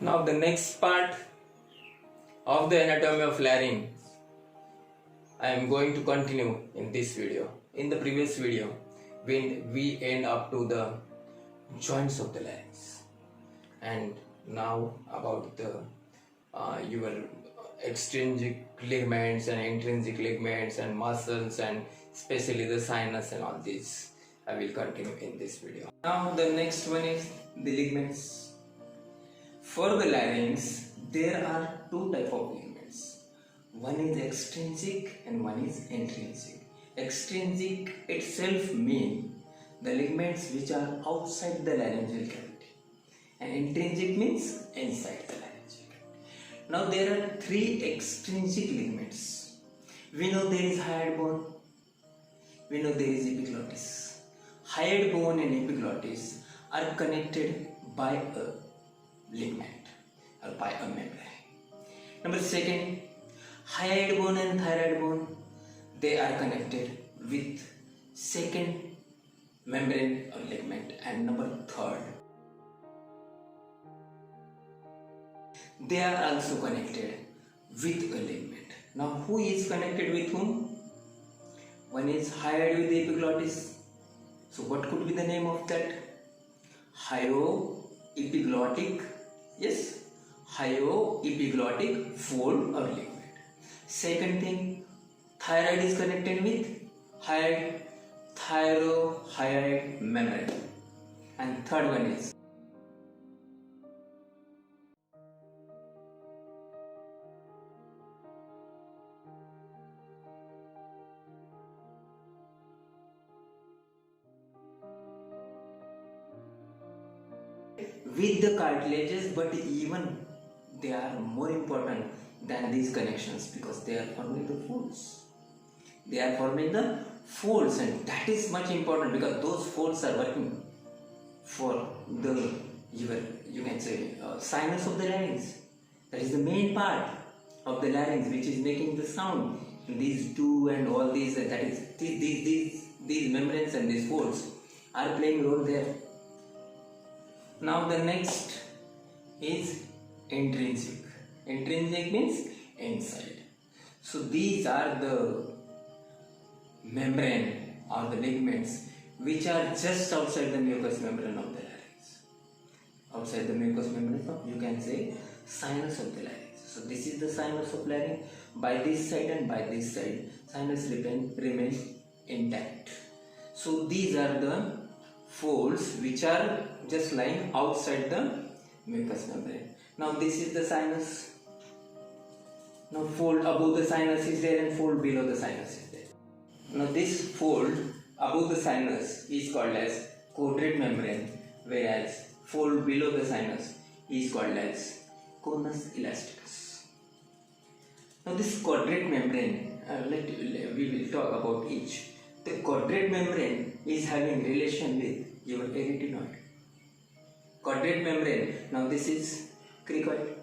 Now the next part of the anatomy of larynx I am going to continue in this video. In the previous video, when we end up to the joints of the larynx, and now about the your extrinsic ligaments and intrinsic ligaments and muscles and especially the sinus and all this, I will continue in this video. Now the next one is the ligaments. For the larynx, there are two types of ligaments. One is extrinsic and one is intrinsic. Extrinsic itself means the ligaments which are outside the laryngeal cavity, and intrinsic means inside the laryngeal cavity. Now there are three extrinsic ligaments. We know there is hyoid bone, we know there is epiglottis. Hyoid bone and epiglottis are connected by a ligament or by a membrane. Number second, hyoid bone and thyroid bone, they are connected with second membrane or ligament. And number third, they are also connected with a ligament. Now who is connected with whom? One is hyoid with the epiglottis. So what could be the name of that? Hyoepiglottic, yes, hyoepiglottic fold or ligament. Second thing, thyroid is connected with hyoid, thyrohyoid membrane. And third one is with the cartilages, but even they are more important than these connections because they are forming the folds. They are forming the folds, and that is much important because those folds are working for the you can say sinus of the larynx. That is the main part of the larynx which is making the sound. These two and all these, that is these membranes and these folds are playing a role there. Now the next is intrinsic. Intrinsic means inside. So these are the membrane or the ligaments which are just outside the mucous membrane of the larynx. Outside the mucous membrane of, you can say, sinus of the larynx. So this is the sinus of larynx. By this side and by this side, sinus remains intact. So these are the folds which are just lying outside the mucous membrane. Now this is the sinus. Now fold above the sinus is there and fold below the sinus is there. Now this fold above the sinus is called as quadrate membrane, whereas fold below the sinus is called as conus elasticus. Now this quadrate membrane, we will talk about each. The quadrate membrane is having relation with your arytenoid. Quadrate membrane, now this is cricoid.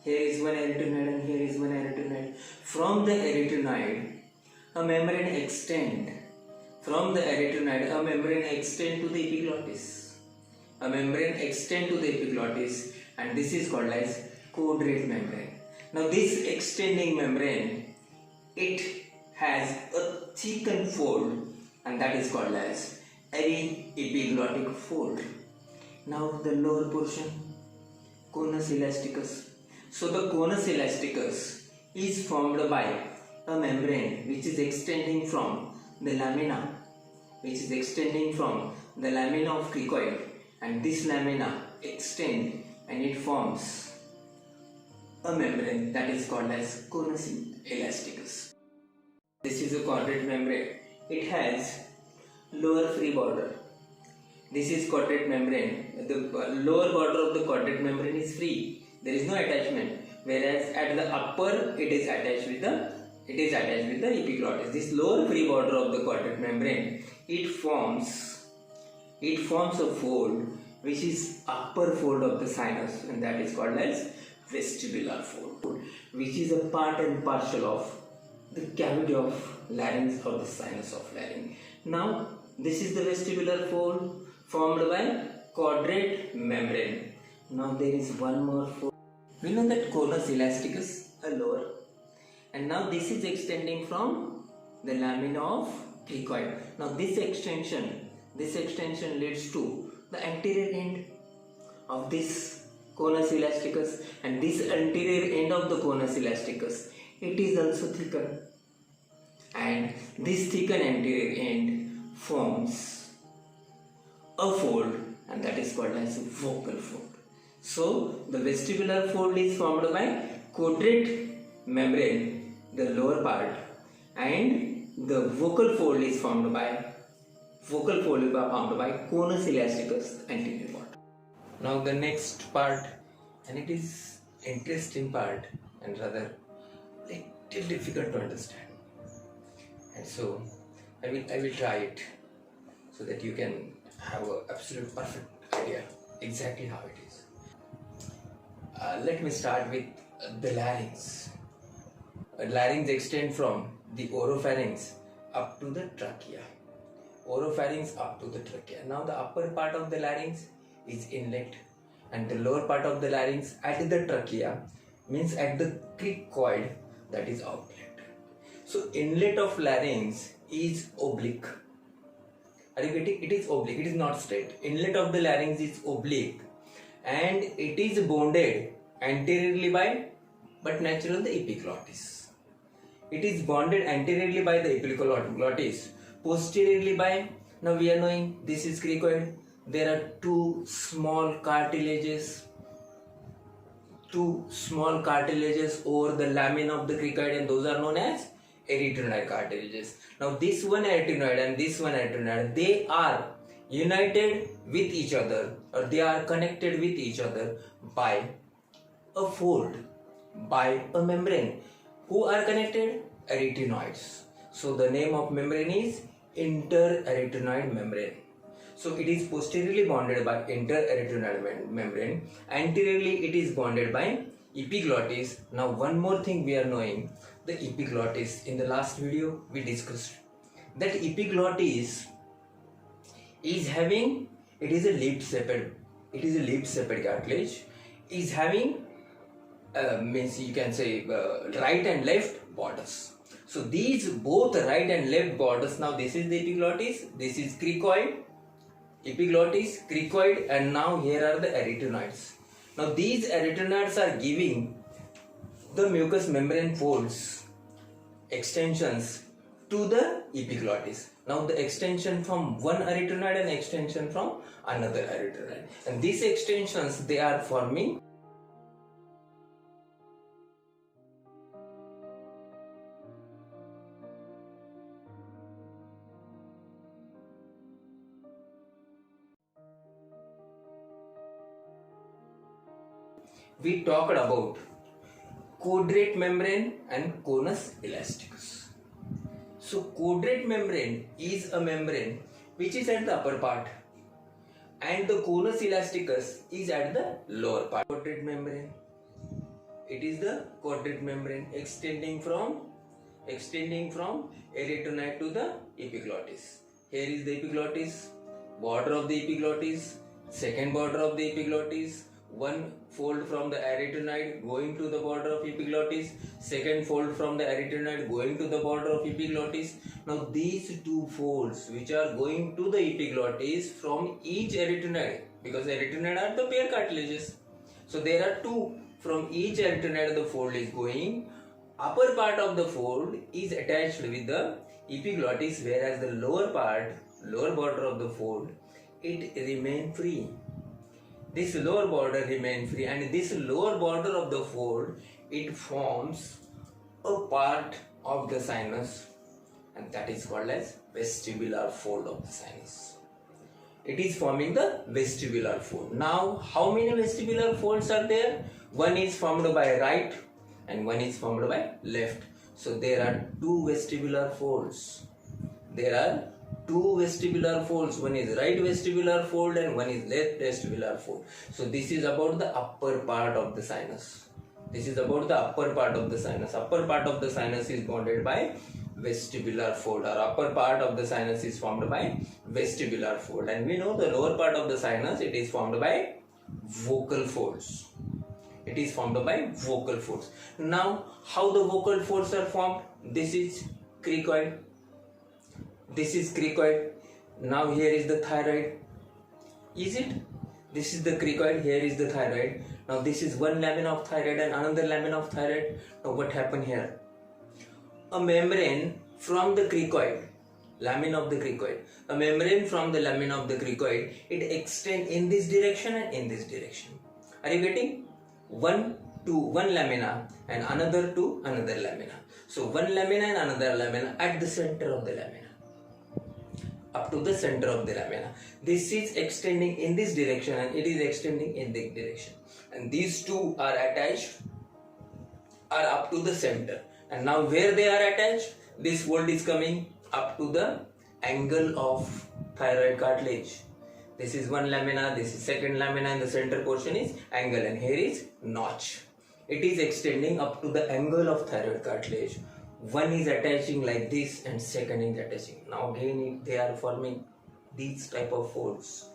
Here is one arytenoid and here is one arytenoid. From the arytenoid, a membrane extend. From the arytenoid, a membrane extend to the epiglottis. A membrane extend to the epiglottis, and this is called as quadrate membrane. Now this extending membrane, it has a thickened fold, and that is called as epiglottic fold. Now the lower portion, conus elasticus. So the conus elasticus is formed by a membrane which is extending from the lamina, of cricoid, and this lamina extend and it forms a membrane that is called as conus elasticus. This is a quadrate membrane. It has lower free border. This is quadrate membrane. The lower border of the quadrate membrane is free. There is no attachment. Whereas at the upper, it is attached with the epiglottis. This lower free border of the quadrate membrane, it forms a fold which is upper fold of the sinus, and that is called as vestibular fold, which is a part and parcel of the cavity of larynx or the sinus of larynx. Now this is the vestibular fold formed by quadrate membrane. Now there is one more fold We know that conus elasticus a lower, and now this is extending from the lamina of cricoid. Now this extension leads to the anterior end of this conus elasticus, and this anterior end of the conus elasticus, it is also thickened, and this thickened anterior end forms a fold, and that is called as vocal fold. So the vestibular fold is formed by quadrate membrane, the lower part, and the vocal fold is formed by conus elasticus, anterior part. Now the next part, and it is interesting part and rather little difficult to understand, and so I will try it so that you can have an absolute perfect idea exactly how it is. Let me start with the larynx. Larynx extends from the oropharynx up to the trachea. Oropharynx up to the trachea. Now the upper part of the larynx is inlet, and the lower part of the larynx at the trachea means at the cricoid, that is outlet. So inlet of larynx is oblique. Are you getting? It is oblique, it is not straight. Inlet of the larynx is oblique, and it is bonded anteriorly by, but naturally, the epiglottis. It is bonded anteriorly by the epiglottis, posteriorly by, now we are knowing this is cricoid. There are two small cartilages over the lamina of the cricoid, and those are known as arytenoid cartilages. Now this one arytenoid and this one arytenoid, they are united with each other, or they are connected with each other by a fold, by a membrane. Who are connected? Arytenoids. So the name of membrane is interarytenoid membrane. So it is posteriorly bonded by interarytenoid membrane. Anteriorly it is bonded by epiglottis. Now one more thing we are knowing, the epiglottis. In the last video we discussed that epiglottis is having, it is a lip sepal cartilage, is having means you can say right and left borders. So these both right and left borders, now this is the epiglottis, this is cricoid, epiglottis, cricoid, and now here are the arytenoids. Now these arytenoids are giving the mucous membrane folds extensions to the epiglottis. Now the extension from one arytenoid and extension from another arytenoid, and these extensions, they are forming we talked about quadrate membrane and conus elasticus. So quadrate membrane is a membrane which is at the upper part, and the conus elasticus is at the lower part. Quadrate membrane, it is the quadrate membrane extending from arytenoid to the epiglottis. Here is the epiglottis, border of the epiglottis, second border of the epiglottis, one fold from the arytenoid going to the border of epiglottis, second fold from the arytenoid going to the border of epiglottis. Now these two folds which are going to the epiglottis from each arytenoid, because arytenoid are the pair cartilages, so there are two from each arytenoid, the fold is going. Upper part of the fold is attached with the epiglottis, whereas the lower border of the fold, it remains free. This lower border remains free, and this lower border of the fold, it forms a part of the sinus, and that is called as vestibular fold of the sinus. It is forming the vestibular fold. Now, how many vestibular folds are there? One is formed by right and one is formed by left. So there are two vestibular folds. One is right vestibular fold and one is left vestibular fold. So this is about the upper part of the sinus. Upper part of the sinus is bonded by vestibular fold, or upper part of the sinus is formed by vestibular fold. And we know the lower part of the sinus, it is formed by vocal folds. It is formed by vocal folds. Now, how the vocal folds are formed? This is cricoid. This is cricoid. Now here is the thyroid. Is it? This is the cricoid. Here is the thyroid. Now this is one lamina of thyroid and another lamina of thyroid. Now what happened here? A membrane from the cricoid, lamina of the cricoid. A membrane from the lamina of the cricoid. It extends in this direction and in this direction. Are you getting? One to one lamina and another to another lamina. So one lamina and another lamina at the center of the lamina. Up to the center of the lamina. This is extending in this direction and it is extending in this direction. And these two are attached, are up to the center. And now where they are attached, this fold is coming up to the angle of thyroid cartilage. This is one lamina, this is second lamina, and the center portion is angle, and here is notch. It is extending up to the angle of thyroid cartilage. One is attaching like this and second is attaching. Now again they are forming these type of folds.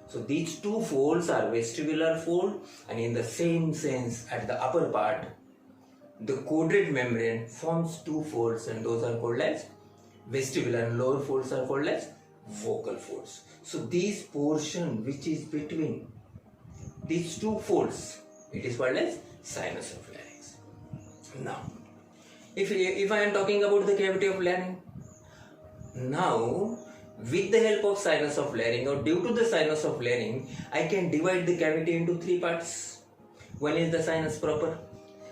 So these two folds are vestibular fold, and in the same sense at the upper part the quadrate membrane forms two folds, and those are called as vestibular, and lower folds are called as vocal folds. So this portion which is between these two folds, it is called as sinus of larynx. Now if I am talking about the cavity of larynx, now with the help of sinus of larynx or due to the sinus of larynx, I can divide the cavity into three parts. One is the sinus proper,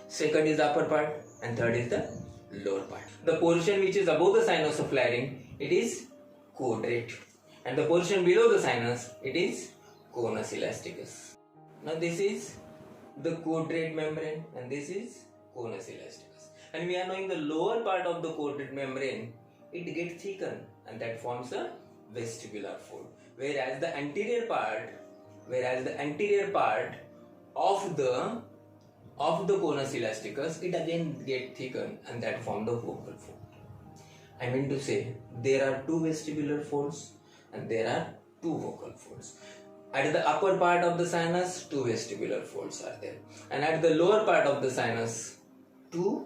second is the upper part, and third is the lower part. The portion which is above the sinus of larynx, it is quadrate, and the portion below the sinus, it is conus elasticus. Now this is the quadrate membrane and this is conus elasticus. And we are knowing the lower part of the quadrate membrane, it gets thickened and that forms a vestibular fold. Whereas the anterior part of the conus elasticus, it again gets thickened and that forms the vocal fold. I mean to say, there are two vestibular folds and there are two vocal folds. At the upper part of the sinus, two vestibular folds are there, and at the lower part of the sinus, two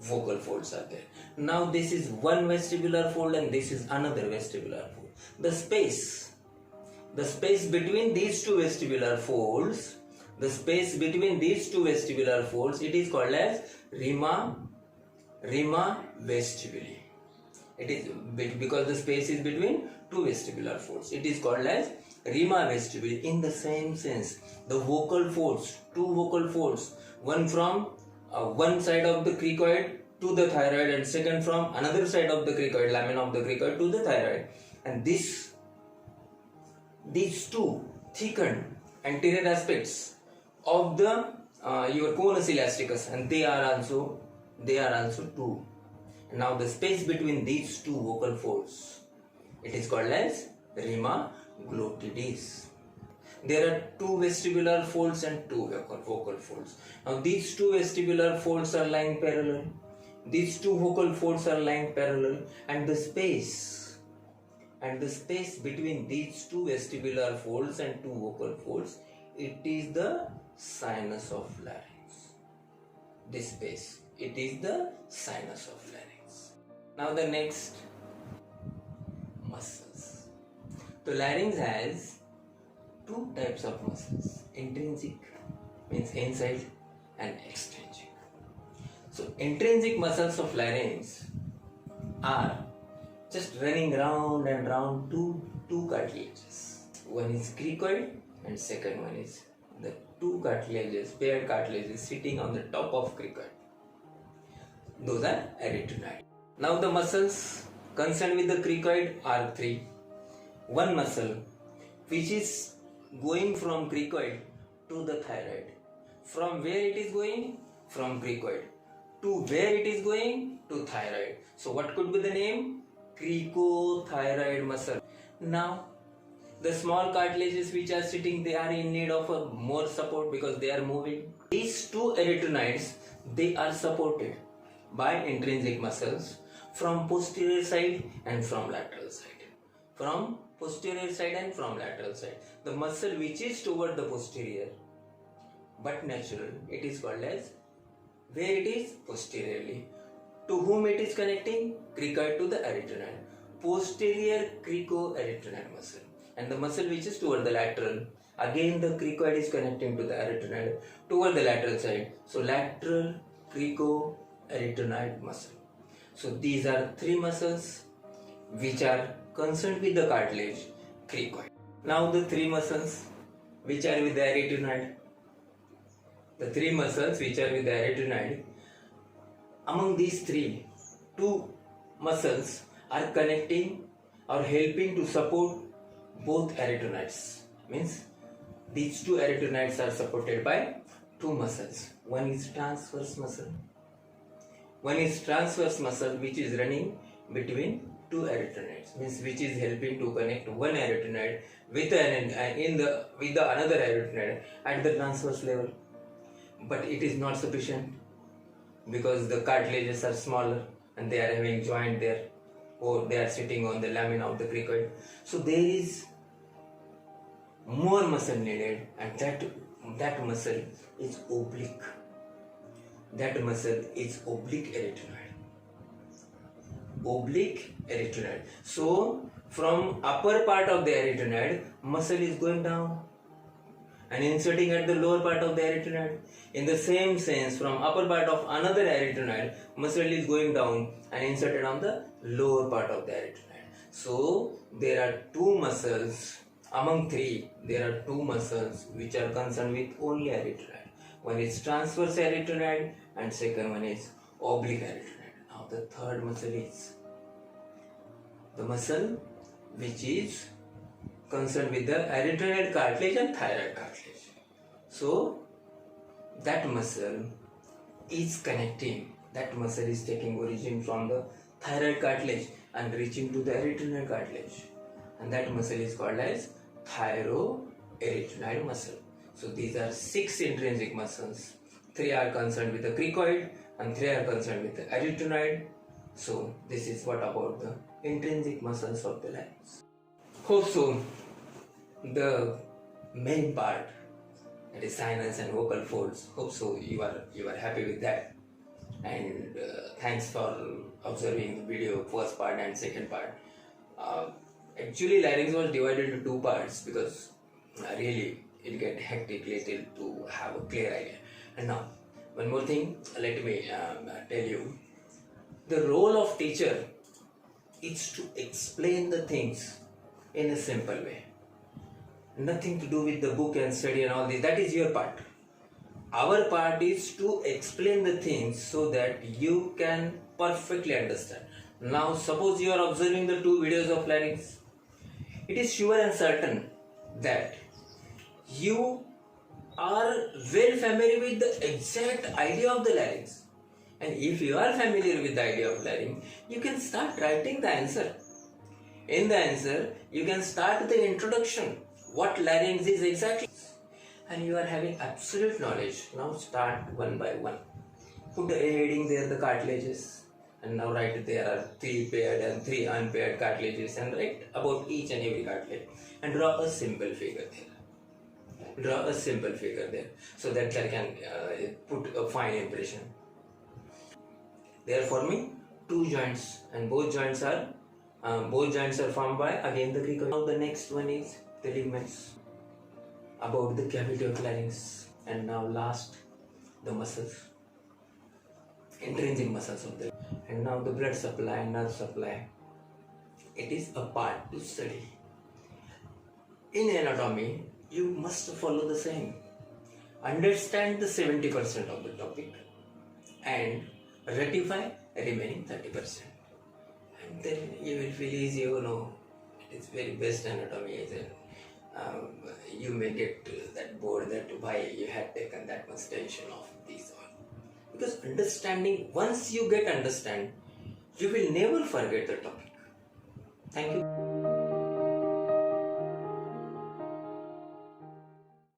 vocal folds are there. Now this is one vestibular fold and this is another vestibular fold. The space between these two vestibular folds, it is called as rima vestibuli. It is because the space is between two vestibular folds. It is called as rima vestibuli. In the same sense, the vocal folds, two vocal folds, one from one side of the cricoid to the thyroid and second from another side of the cricoid, lamina of the cricoid to the thyroid. And these two thickened anterior aspects of the your conus elasticus, and they are also two. Now the space between these two vocal folds, it is called as rima glottidis. There are two vestibular folds and two vocal folds. Now these two vestibular folds are lying parallel. These two vocal folds are lying parallel, and the space between these two vestibular folds and two vocal folds, it is the sinus of larynx. This space, it is the sinus of larynx. Now the next, muscles. The larynx has two types of muscles. Intrinsic means inside, and extrinsic. So intrinsic muscles of larynx are just running round and round two cartilages. One is cricoid and second one is the two cartilages, paired cartilages sitting on the top of cricoid. Those are arytenoid. Now the muscles concerned with the cricoid are three. One muscle which is going from cricoid to the thyroid. From where it is going? From cricoid. To where it is going? To thyroid. So what could be the name? Cricothyroid muscle. Now the small cartilages which are sitting, they are in need of a more support because they are moving. These two arytenoids, they are supported by intrinsic muscles from posterior side and from lateral side. From posterior side and from lateral side. The muscle which is toward the posterior but natural, it is called as, where it is posteriorly. To whom it is connecting? Cricoid to the arytenoid. Posterior cricoarytenoid muscle. And the muscle which is toward the lateral, again the cricoid is connecting to the arytenoid toward the lateral side. So lateral cricoarytenoid muscle. So these are three muscles which are concerned with the cartilage, cricoid. Now the three muscles which are with the arytenoid. The three muscles which are with the arytenoid, among these three, two muscles are connecting or helping to support both arytenoids. Means these two arytenoids are supported by two muscles. One is transverse muscle. One is transverse muscle which is running between two arytenoids. Means which is helping to connect one arytenoid with the another arytenoid at the transverse level. But it is not sufficient because the cartilages are smaller and they are having joint there, or they are sitting on the lamina of the cricoid. So there is more muscle needed, and that muscle is oblique. That muscle is oblique arytenoid. Oblique arytenoid. So from upper part of the arytenoid, muscle is going down and inserting at the lower part of the arytenoid. In the same sense, from upper part of another arytenoid, muscle is going down and inserted on the lower part of the arytenoid. So there are two muscles, among three, there are two muscles which are concerned with only arytenoid. One is transverse arytenoid and second one is oblique arytenoid. Now the third muscle is the muscle which is concerned with the arytenoid cartilage and thyroid cartilage. So that muscle is connecting, that muscle is taking origin from the thyroid cartilage and reaching to the arytenoid cartilage, and that muscle is called as thyroarytenoid muscle. So these are 6 intrinsic muscles. 3 are concerned with the cricoid and 3 are concerned with the arytenoid. So this is what about the intrinsic muscles of the larynx. Hope so the main part, that is sinus and vocal folds, hope so you are happy with that. And thanks for observing the video first part and second part. Actually larynx was divided into 2 parts because really it get hectic little to have a clear idea. And now one more thing, let me tell you, the role of teacher is to explain the things in a simple way. Nothing to do with the book and study and all this, that is your part. Our part is to explain the things so that you can perfectly understand. Now suppose you are observing the 2 videos of larynx. It is sure and certain that you are well familiar with the exact idea of the larynx. And if you are familiar with the idea of larynx, you can start writing the answer. In the answer, you can start the introduction, what larynx is exactly. And you are having absolute knowledge. Now start one by one. Put a heading there, the cartilages. And now write there are 3 paired and 3 unpaired cartilages, and write about each and every cartilage. And draw a simple figure there. Draw a simple figure there so that I can put a fine impression. They are forming 2 joints, and both joints are formed by again the cricoid. Now the next one is the ligaments, about the cavity of larynx, and now last the muscles, intrinsic muscles of the, and now the blood supply and nerve supply. It is a part to study. In anatomy, you must follow the same. Understand the 70% of the topic and rectify remaining 30%. And then you will feel easy, it is very best anatomy. You may get that bored that why you had taken that much tension of these all. Because understanding, once you get understand, you will never forget the topic. Thank you.